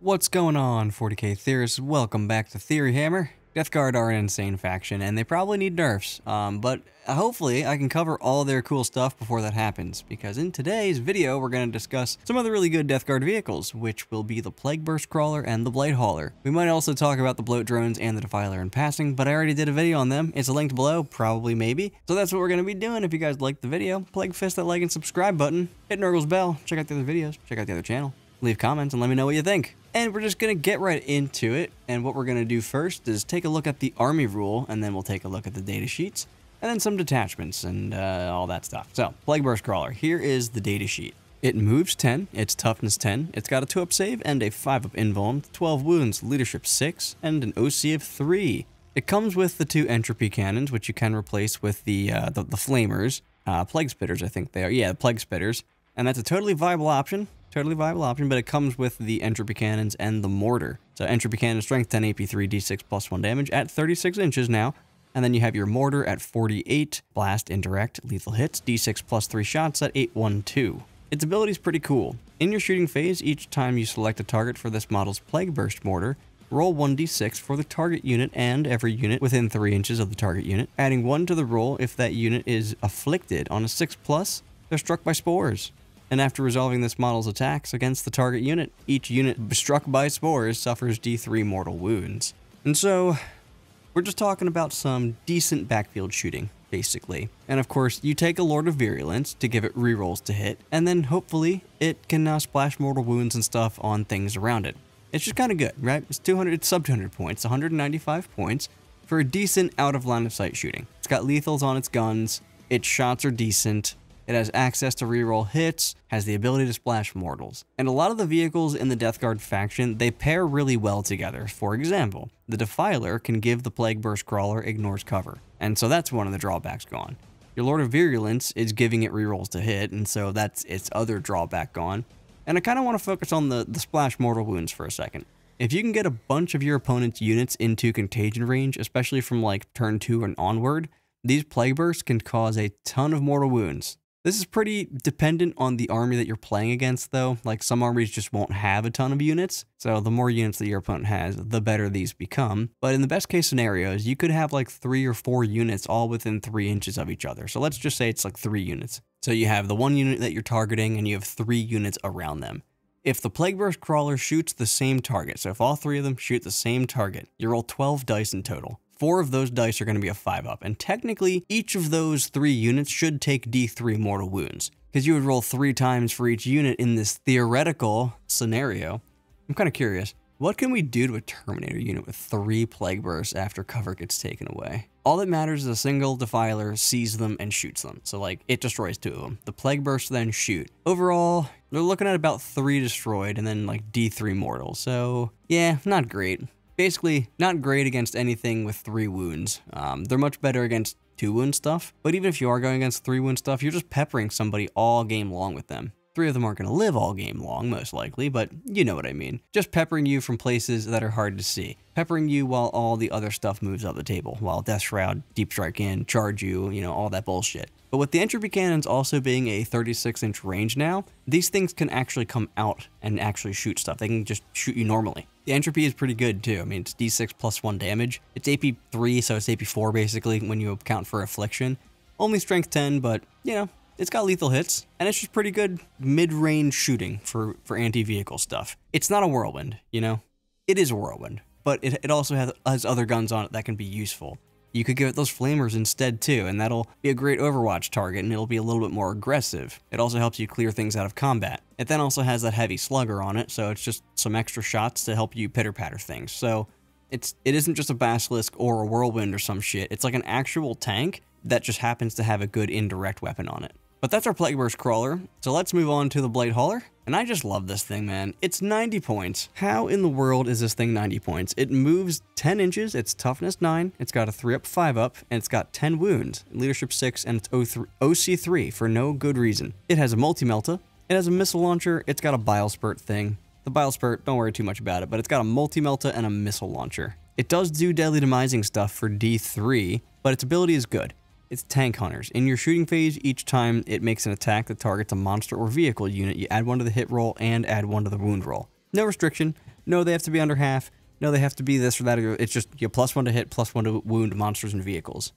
What's going on, 40k theorists? Welcome back to Theory Hammer. Death Guard are an insane faction, and they probably need nerfs, but hopefully I can cover all their cool stuff before that happens, because in today's video we're going to discuss some other really good Death Guard vehicles, which will be the Plague Burst Crawler and the Blade Hauler. We might also talk about the Bloat Drones and the Defiler in passing, but I already did a video on them. It's linked below, probably, maybe. So that's what we're going to be doing. If you guys liked the video, Plague Fist that like and subscribe button, hit Nurgle's bell, check out the other videos, check out the other channel, leave comments, and let me know what you think. And we're just going to get right into it, and what we're going to do first is take a look at the army rule, and then we'll take a look at the data sheets, and then some detachments, and all that stuff. So, Plague Burst Crawler, here is the data sheet. It moves 10, it's toughness 10, it's got a 2-up save and a 5-up invuln, 12 wounds, leadership 6, and an OC of 3. It comes with the 2 entropy cannons, which you can replace with the flamers, plague spitters I think they are, yeah, the plague spitters, and that's a totally viable option, but it comes with the entropy cannons and the mortar. So entropy cannon, strength 10, AP3, D6 plus 1 damage at 36 inches now. And then you have your mortar at 48, blast, indirect, lethal hits, D6 plus 3 shots at 812. Its ability is pretty cool. In your shooting phase, each time you select a target for this model's Plague Burst mortar, roll 1d6 for the target unit and every unit within 3 inches of the target unit, adding 1 to the roll if that unit is afflicted. On a 6+, they're struck by spores. And after resolving this model's attacks against the target unit, each unit struck by spores suffers D3 mortal wounds. And so, we're just talking about some decent backfield shooting, basically. And of course, you take a Lord of Virulence to give it rerolls to hit, and then hopefully it can splash mortal wounds and stuff on things around it. It's just kind of good, right? It's sub 200 points, 195 points for a decent out of line of sight shooting. It's got lethals on its guns, its shots are decent. It has access to reroll hits, has the ability to splash mortals. And a lot of the vehicles in the Death Guard faction, they pair really well together. For example, the Defiler can give the Plague Burst Crawler ignores cover. And so that's one of the drawbacks gone. Your Lord of Virulence is giving it rerolls to hit, and so that's its other drawback gone. And I kind of want to focus on the splash mortal wounds for a second. If you can get a bunch of your opponent's units into contagion range, especially from like turn 2 and onward, these Plague Bursts can cause a ton of mortal wounds. This is pretty dependent on the army that you're playing against, though. Like, some armies just won't have a ton of units, so the more units that your opponent has, the better these become. But in the best case scenarios, you could have like 3 or 4 units all within 3 inches of each other. So let's just say it's like 3 units. So you have the 1 unit that you're targeting, and you have 3 units around them. If the Plague Burst Crawler shoots the same target, so if all 3 of them shoot the same target, you roll 12 dice in total. 4 of those dice are going to be a 5-up, and technically, each of those 3 units should take D3 mortal wounds, because you would roll 3 times for each unit in this theoretical scenario. I'm kind of curious, what can we do to a Terminator unit with 3 Plague Bursts after cover gets taken away? All that matters is a single Defiler sees them and shoots them, so like, it destroys 2 of them. The Plague Bursts then shoot. Overall, they're looking at about 3 destroyed, and then like D3 mortal, so yeah, not great. Basically, not great against anything with 3 wounds. They're much better against 2 wound stuff, but even if you are going against 3 wound stuff, you're just peppering somebody all game long with them. 3 of them aren't going to live all game long, most likely, but you know what I mean. Just peppering you from places that are hard to see. Peppering you while all the other stuff moves up the table, while Death Shroud, Deep Strike in, charge you, you know, all that bullshit. But with the entropy cannons also being a 36-inch range now, these things can actually come out and actually shoot stuff. They can just shoot you normally. The entropy is pretty good too. I mean, it's D6 plus 1 damage. It's AP3, so it's AP4 basically when you account for affliction. Only strength 10, but, you know, it's got lethal hits, and it's just pretty good mid-range shooting for anti-vehicle stuff. It's not a whirlwind, you know? It is a whirlwind, but it also has other guns on it that can be useful. You could give it those flamers instead too, and that'll be a great Overwatch target, and it'll be a little bit more aggressive. It also helps you clear things out of combat. It then also has that heavy slugger on it, so it's just some extra shots to help you pitter-patter things. So it isn't just a basilisk or a whirlwind or some shit. It's like an actual tank that just happens to have a good indirect weapon on it. But that's our Plague Burst Crawler, so let's move on to the Blade Hauler. And I just love this thing, man. It's 90 points. How in the world is this thing 90 points? It moves 10 inches, it's toughness 9, it's got a 3-up, 5-up, and it's got 10 wounds, leadership 6, and it's OC3 for no good reason. It has a multi-melta, it has a missile launcher, it's got a bile spurt thing. The bile spurt, don't worry too much about it, but it's got a multi-melta and a missile launcher. It does do deadly demising stuff for D3, but its ability is good. It's Tank Hunters. In your shooting phase, each time it makes an attack that targets a monster or vehicle unit, you add 1 to the hit roll and add 1 to the wound roll. No restriction, No, they have to be under half. No, they have to be this or that. It's just you +1 to hit, +1 to wound monsters and vehicles.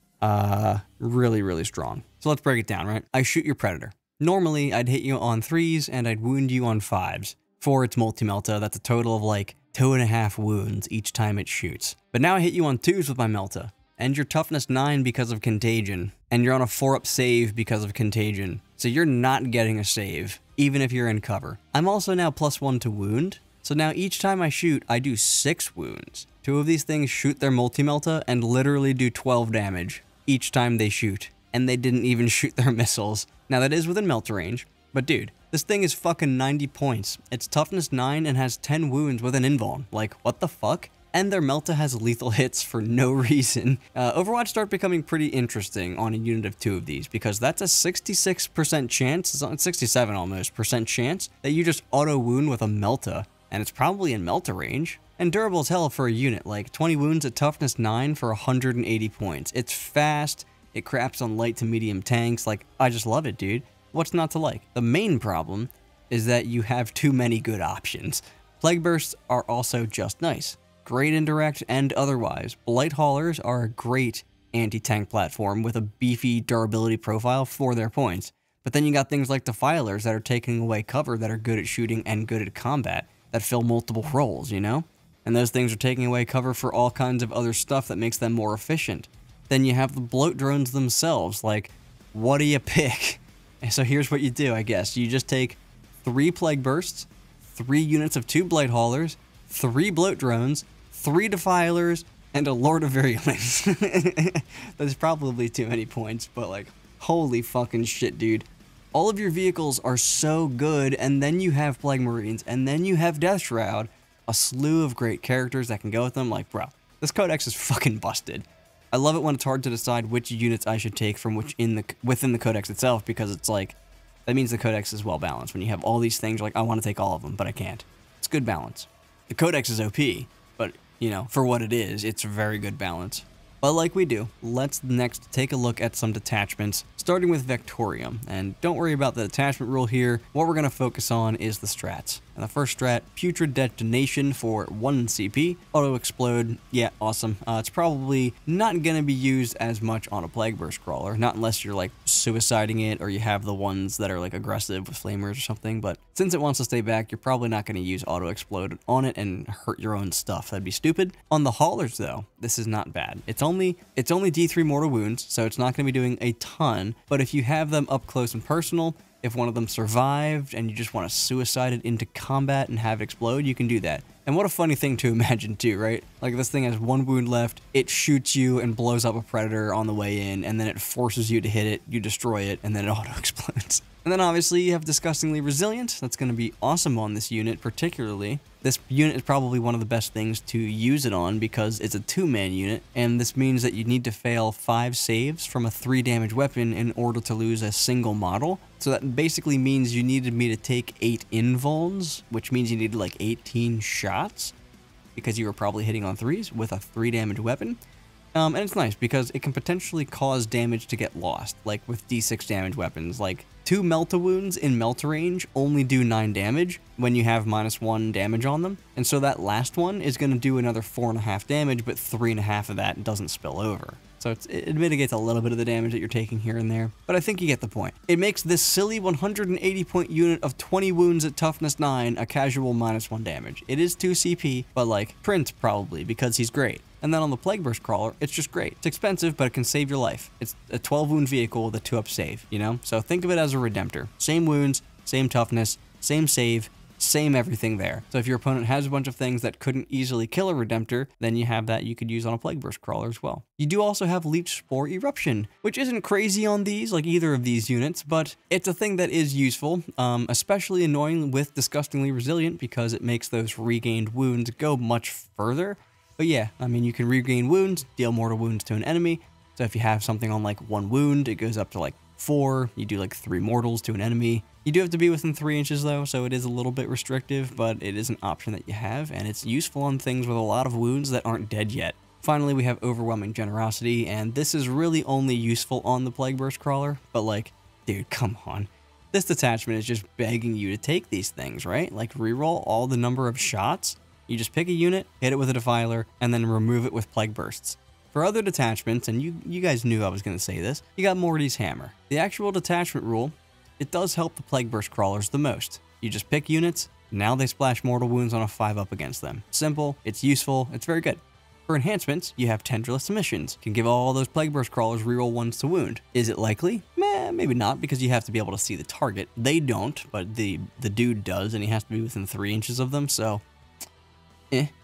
Really, really strong. So let's break it down, right? I shoot your Predator. Normally, I'd hit you on 3s and I'd wound you on 5s. For its multi-melta, that's a total of like 2.5 wounds each time it shoots. But now I hit you on 2s with my melta, and you're toughness 9 because of contagion, and you're on a 4-up save because of contagion. So you're not getting a save, even if you're in cover. I'm also now +1 to wound, so now each time I shoot, I do 6 wounds. 2 of these things shoot their multi-melta and literally do 12 damage each time they shoot, and they didn't even shoot their missiles. Now that is within melta range, but dude, this thing is fucking 90 points. It's toughness 9 and has 10 wounds with an invuln. Like, what the fuck? And their melta has lethal hits for no reason. Overwatch start becoming pretty interesting on a unit of 2 of these, because that's a 66% chance, it's 67 almost, % chance that you just auto wound with a melta, and it's probably in melta range. And durable as hell for a unit, like 20 wounds at toughness 9 for 180 points. It's fast, it craps on light to medium tanks, like, I just love it, dude. What's not to like? The main problem is that you have too many good options. Plague Bursts are also just nice. Great indirect and otherwise. Blight Haulers are a great anti-tank platform with a beefy durability profile for their points. But then you got things like Defilers that are taking away cover that are good at shooting and good at combat, that fill multiple roles, you know? And those things are taking away cover for all kinds of other stuff that makes them more efficient. Then you have the bloat drones themselves, like, what do you pick? And so here's what you do, I guess. You just take 3 Plague Bursts, 3 units of 2 Blight Haulers, 3 bloat drones, 3 Defilers, and a Lord of Virulence. That's probably too many points, but like, holy fucking shit, dude. All of your vehicles are so good, and then you have Plague Marines, and then you have Death Shroud, a slew of great characters that can go with them. Like, bro, this codex is fucking busted. I love it when it's hard to decide which units I should take from which within the codex itself, because it's like, that means the codex is well balanced. When you have all these things, you're like, I want to take all of them, but I can't. It's good balance. The codex is OP, but, you know, for what it is, it's a very good balance. But like we do, let's next take a look at some detachments, starting with Vectorium. And don't worry about the detachment rule here. What we're going to focus on is the strats. And the first strat, Putrid Detonation for 1 CP. Auto Explode, yeah, awesome. It's probably not going to be used as much on a Plague Burst crawler, not unless you're like suiciding it or you have the ones that are like aggressive with flamers or something. But since it wants to stay back, you're probably not going to use Auto Explode on it and hurt your own stuff. That'd be stupid. On the haulers though, this is not bad. It's only D3 mortal wounds, so it's not going to be doing a ton. But if you have them up close and personal, if one of them survived and you just want to suicide it into combat and have it explode, you can do that. And what a funny thing to imagine too, right? Like, this thing has 1 wound left, it shoots you and blows up a predator on the way in, and then it forces you to hit it, you destroy it, and then it auto explodes. And then obviously you have Disgustingly Resilient. That's going to be awesome on this unit particularly. This unit is probably one of the best things to use it on because it's a 2-man unit, and this means that you need to fail 5 saves from a 3 damage weapon in order to lose a single model. So that basically means you needed me to take 8 invulns, which means you needed like 18 shots, because you were probably hitting on 3s with a 3 damage weapon. And it's nice because it can potentially cause damage to get lost, like with D6 damage weapons. Like 2 Melta wounds in Melta range only do 9 damage when you have -1 damage on them. And so that last one is going to do another 4.5 damage, but 3.5 of that doesn't spill over. So it mitigates a little bit of the damage that you're taking here and there, but I think you get the point. It makes this silly 180 point unit of 20 wounds at toughness 9 a casual -1 damage. It is 2 CP, but like, Prince probably, because he's great. And then on the Plague Burst Crawler, it's just great. It's expensive, but it can save your life. It's a 12 wound vehicle with a 2-up save, you know? So think of it as a Redemptor. Same wounds, same toughness, same save, same everything there. So if your opponent has a bunch of things that couldn't easily kill a Redemptor, then you have that you could use on a Plague Burst Crawler as well. You do also have Leech Spore Eruption, which isn't crazy on these, like either of these units, but it's a thing that is useful, especially annoying with Disgustingly Resilient because it makes those regained wounds go much further. But yeah, I mean, you can regain wounds, deal mortal wounds to an enemy. So if you have something on like 1 wound, it goes up to like 4. You do like 3 mortals to an enemy. You do have to be within 3 inches though, so it is a little bit restrictive, but it is an option that you have, and it's useful on things with a lot of wounds that aren't dead yet. Finally, we have Overwhelming Generosity, and this is really only useful on the Plague Burst Crawler, but like, dude, come on. This detachment is just begging you to take these things, right? Like, reroll all the number of shots. You just pick a unit, hit it with a Defiler, and then remove it with Plague Bursts. For other detachments, and you guys knew I was going to say this, you got Morty's Hammer. The actual detachment rule, it does help the Plague Burst crawlers the most. You just pick units, now they splash mortal wounds on a 5-up against them. Simple, it's useful, it's very good. For enhancements, you have Tendrillist Emissions. Can give all those Plague Burst crawlers reroll 1s to wound. Is it likely? Meh, maybe not, because you have to be able to see the target. They don't, but the dude does, and he has to be within 3 inches of them, so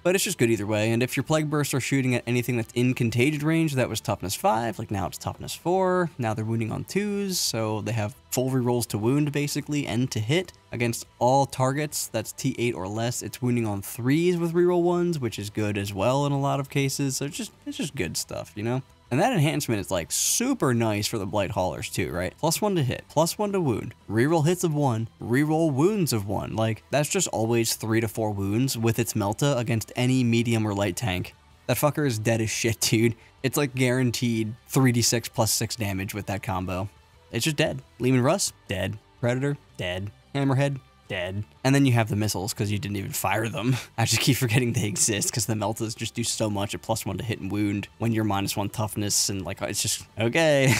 but it's just good either way. And if your Plague Bursts are shooting at anything that's in contagion range, that was toughness 5, like now it's toughness 4, now they're wounding on 2s, so they have full rerolls to wound basically, and to hit. Against all targets that's T8 or less, it's wounding on 3s with reroll 1s, which is good as well in a lot of cases, so it's just good stuff, you know? And that enhancement is like super nice for the Blight Haulers too, right? +1 to hit, +1 to wound, reroll hits of 1, reroll wounds of 1. Like, that's just always 3 to 4 wounds with its Melta against any medium or light tank. That fucker is dead as shit, dude. It's like guaranteed 3d6 +6 damage with that combo. It's just dead. Leman Russ, dead. Predator, dead. Hammerhead, dead. And then you have the missiles because you didn't even fire them. I just keep forgetting they exist because the Meltas just do so much at +1 to hit and wound when you're -1 toughness, and like, it's just okay.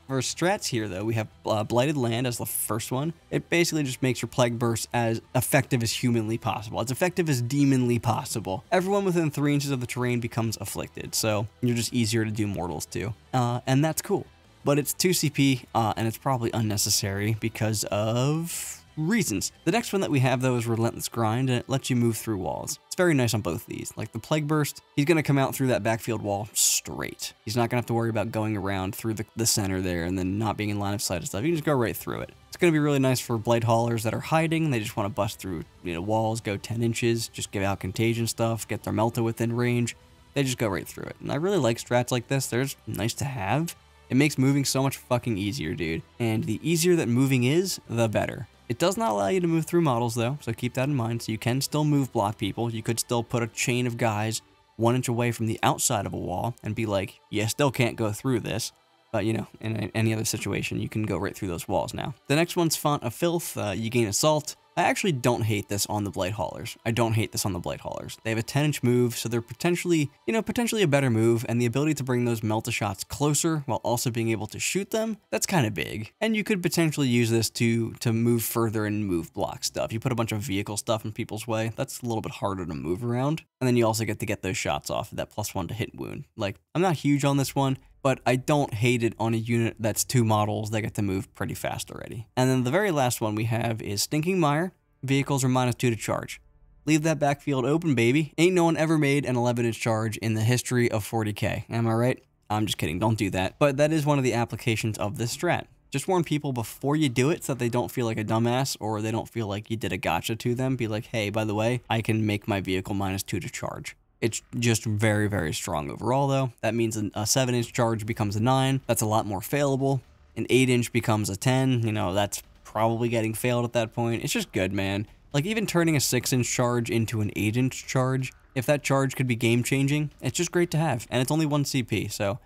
For strats here though, we have Blighted Land as the first one. It basically just makes your Plague Burst as effective as humanly possible, as effective as demonly possible. Everyone within 3 inches of the terrain becomes afflicted, so you're just easier to do mortals to. And that's cool. But it's 2 CP, and it's probably unnecessary because of reasons. The next one that we have though is Relentless Grind, and it lets you move through walls. It's very nice on both of these. Like the Plague Burst, he's going to come out through that backfield wall straight. He's not going to have to worry about going around through the center there and then not being in line of sight and stuff. You can just go right through it. It's going to be really nice for Blight Haulers that are hiding. They just want to bust through, you know, walls, go 10 inches, just give out contagion stuff, get their Melta within range. They just go right through it. And I really like strats like this. They're just nice to have. It makes moving so much fucking easier, dude. And the easier that moving is, the better. It does not allow you to move through models though, so keep that in mind. So you can still move block people. You could still put a chain of guys 1 inch away from the outside of a wall and be like, you still can't go through this. But you know, in any other situation, you can go right through those walls now. The next one's Font of Filth. You gain Assault. I actually don't hate this on the Blight Haulers. I don't hate this on the Blight Haulers. They have a 10-inch move, so they're potentially, you know, a better move, and the ability to bring those Melta shots closer while also being able to shoot them, that's kind of big. And you could potentially use this to move further and move block stuff. You put a bunch of vehicle stuff in people's way, that's a little bit harder to move around. And then you also get to get those shots off, that +1 to hit and wound. Like, I'm not huge on this one, but I don't hate it on a unit that's 2 models that get to move pretty fast already. And then the very last one we have is Stinking Mire. Vehicles are -2 to charge. Leave that backfield open, baby. Ain't no one ever made an 11-inch charge in the history of 40k. Am I right? I'm just kidding, don't do that. But that is one of the applications of this strat. Just warn people before you do it so that they don't feel like a dumbass or they don't feel like you did a gotcha to them. Be like, hey, by the way, I can make my vehicle -2 to charge. It's just very, very strong overall, though. That means a 7-inch charge becomes a 9. That's a lot more failable. An 8-inch becomes a 10. You know, that's probably getting failed at that point. It's just good, man. Like, even turning a 6-inch charge into an 8-inch charge, if that charge could be game-changing, it's just great to have. And it's only 1 CP, so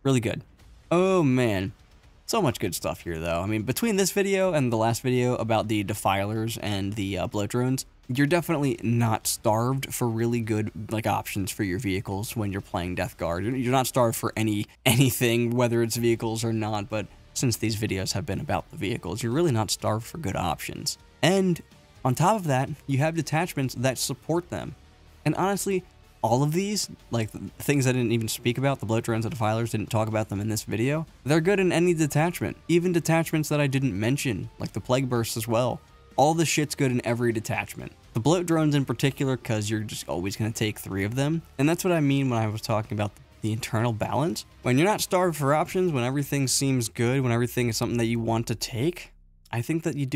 really good. Oh, man. So much good stuff here, though. I mean, between this video and the last video about the Defilers and the Bloat Drones, you're definitely not starved for really good like options for your vehicles when you're playing Death Guard. You're not starved for anything, whether it's vehicles or not, but since these videos have been about the vehicles, you're really not starved for good options. And on top of that, you have detachments that support them. And honestly, all of these, like things I didn't even speak about, the Bloat Drones and Defilers, didn't talk about them in this video, they're good in any detachment. Even detachments that I didn't mention, like the Plague Bursts as well. All this shit's good in every detachment. The Bloat Drones in particular, because you're just always going to take 3 of them. And that's what I mean when I was talking about the internal balance. When you're not starved for options, when everything seems good, when everything is something that you want to take, I think that you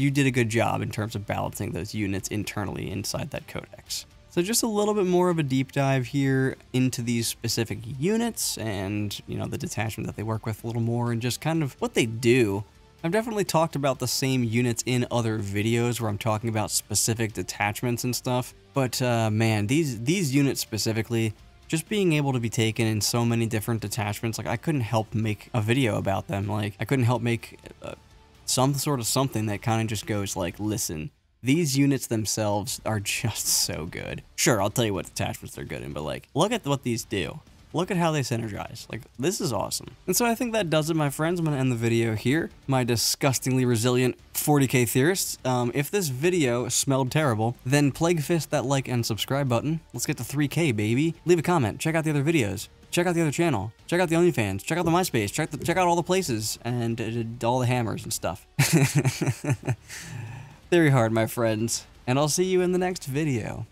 did a good job in terms of balancing those units internally inside that codex. So just a little bit more of a deep dive here into these specific units and, you know, the detachment that they work with a little more and just kind of what they do. I've definitely talked about the same units in other videos where I'm talking about specific detachments and stuff, but man, these units specifically, just being able to be taken in so many different detachments, like I couldn't help make a video about them. Like I couldn't help make some sort of something that kind of just goes like, listen, these units themselves are just so good. Sure, I'll tell you what attachments they're good in, but like, look at what these do. Look at how they synergize. Like, this is awesome. And so I think that does it, my friends. I'm going to end the video here. My disgustingly resilient 40k theorists. If this video smelled terrible, then plague fist that like and subscribe button. Let's get to 3k, baby. Leave a comment. Check out the other videos. Check out the other channel. Check out the OnlyFans. Check out the MySpace. Check out all the places and all the hammers and stuff. Theory hard, my friends. And I'll see you in the next video.